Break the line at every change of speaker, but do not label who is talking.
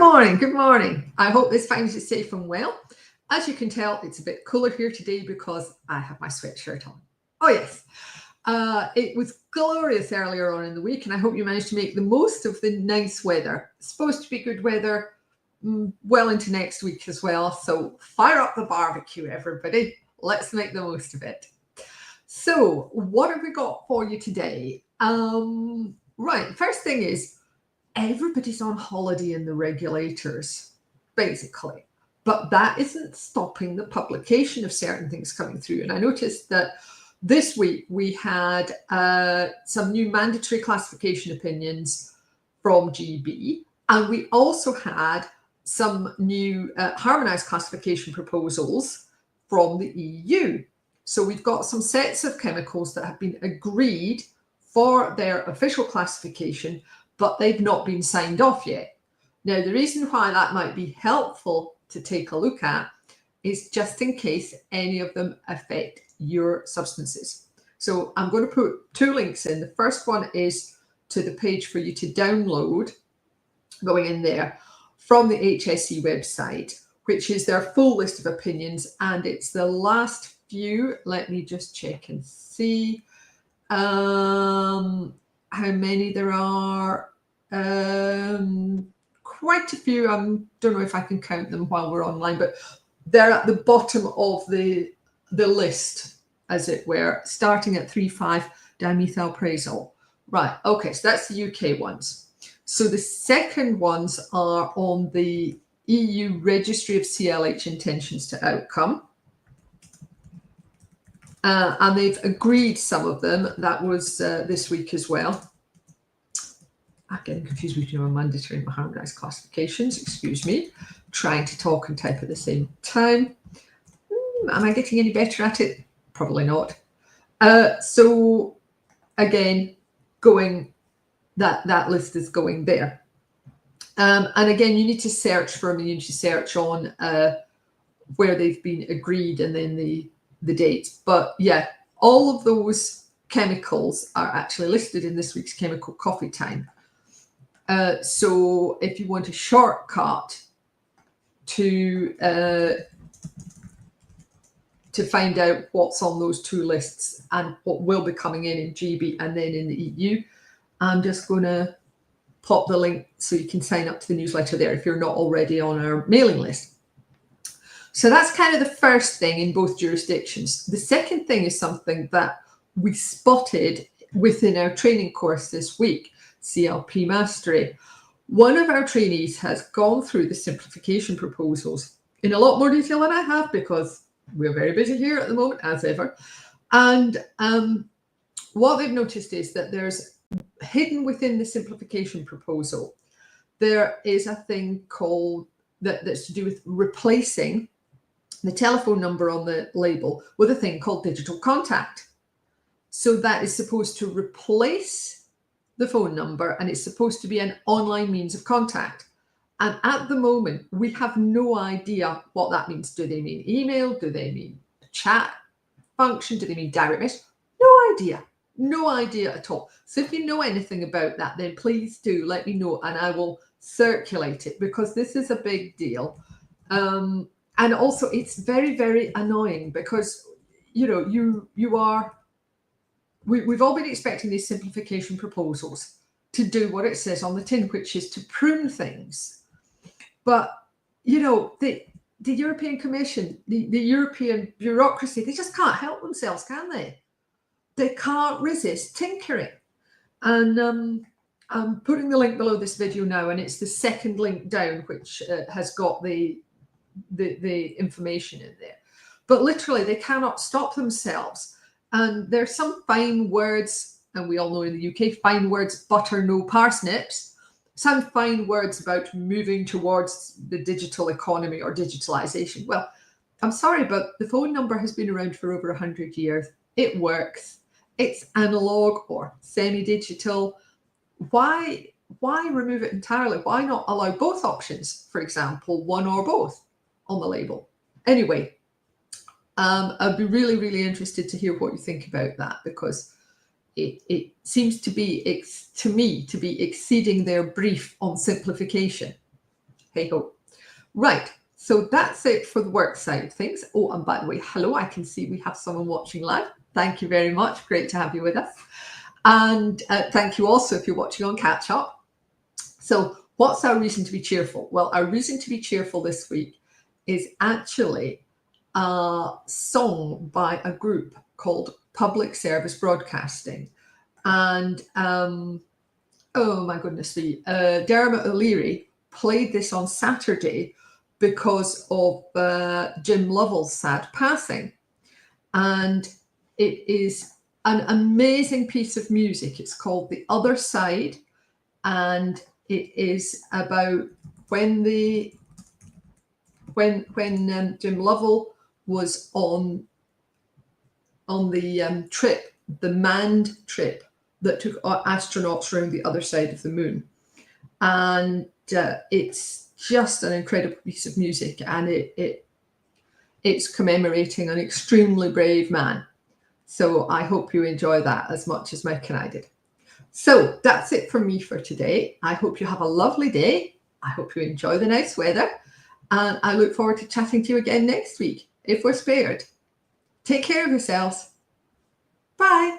morning, good morning. I hope this finds you safe and well. As you can tell, it's a bit cooler here today because I have my sweatshirt on. Oh yes, it was glorious earlier on in the week and I hope you managed to make the most of the nice weather. It's supposed to be good weather well into next week as well, so fire up the barbecue, everybody. Let's make the most of it. So what have we got for you today? Right, first thing is, everybody's on holiday in the regulators, basically. But that isn't stopping the publication of certain things coming through. And I noticed that this week we had some new mandatory classification opinions from GB. And we also had some new harmonised classification proposals from the EU. So we've got some sets of chemicals that have been agreed for their official classification, but they've not been signed off yet. Now, the reason why that might be helpful to take a look at is just in case any of them affect your substances. So I'm going to put two links in. The first one is to the page for you to download, going in there, from the HSE website, which is their full list of opinions, and it's the last few. Let me just check and see how many there are. Quite a few. I don't know if I can count them while we're online, but they're at the bottom of the list, as it were, starting at 3,5-dimethylprazole. Right, okay, so that's the UK ones. So the second ones are on the EU Registry of CLH Intentions to Outcome. And they've agreed some of them. That was this week as well. I'm getting confused between my mandatory and my harmonised classifications. Excuse me. Trying to talk and type at the same time. Am I getting any better at it? Probably not. So again, that list is going there. And again, you need to search for them. You need to search on where they've been agreed and then the dates. But yeah, all of those chemicals are actually listed in this week's Chemical Coffee Time. So if you want a shortcut to find out what's on those two lists and what will be coming in GB and then in the EU, I'm just going to pop the link so you can sign up to the newsletter there if you're not already on our mailing list. So that's kind of the first thing in both jurisdictions. The second thing is something that we spotted within our training course this week, CLP Mastery. One of our trainees has gone through the simplification proposals in a lot more detail than I have because we're very busy here at the moment, as ever. And what they've noticed is that there's hidden within the simplification proposal, there is a thing called that's to do with replacing the telephone number on the label with a thing called digital contact. So that is supposed to replace the phone number and it's supposed to be an online means of contact. And at the moment, we have no idea what that means. Do they mean email? Do they mean chat function? Do they mean direct message? No idea. No idea at all. So if you know anything about that, then please do let me know and I will circulate it because this is a big deal. And also it's very, very annoying because, you know, we've all been expecting these simplification proposals to do what it says on the tin, which is to prune things. But, you know, the European Commission, the European bureaucracy, they just can't help themselves, can they? They can't resist tinkering. And I'm putting the link below this video now, and it's the second link down, which has got the information in there. But literally, they cannot stop themselves. And there's some fine words, and we all know in the UK, fine words, butter, no parsnips. Some fine words about moving towards the digital economy or digitalization. Well, I'm sorry, but the phone number has been around for over 100 years. It works. It's analog or semi-digital. Why remove it entirely? Why not allow both options? For example, one or both on the label. Anyway, I'd be really, really interested to hear what you think about that because it seems to be, to me, to be exceeding their brief on simplification. Hey ho. Right. So that's it for the work side of things. Oh, and by the way, hello, I can see we have someone watching live. Thank you very much. Great to have you with us. And thank you also if you're watching on catch up. So what's our reason to be cheerful? Well, our reason to be cheerful this week is actually a song by a group called Public Service Broadcasting. And oh my goodness me, Dermot O'Leary played this on Saturday because of Jim Lovell's sad passing. And it is an amazing piece of music. It's called The Other Side, and it is about when Jim Lovell was on the trip, the manned trip that took astronauts around the other side of the moon. And it's just an incredible piece of music, and it's commemorating an extremely brave man. So I hope you enjoy that as much as Mike and I did. So that's it from me for today. I hope you have a lovely day. I hope you enjoy the nice weather, and I look forward to chatting to you again next week, if we're spared. Take care of yourselves. Bye.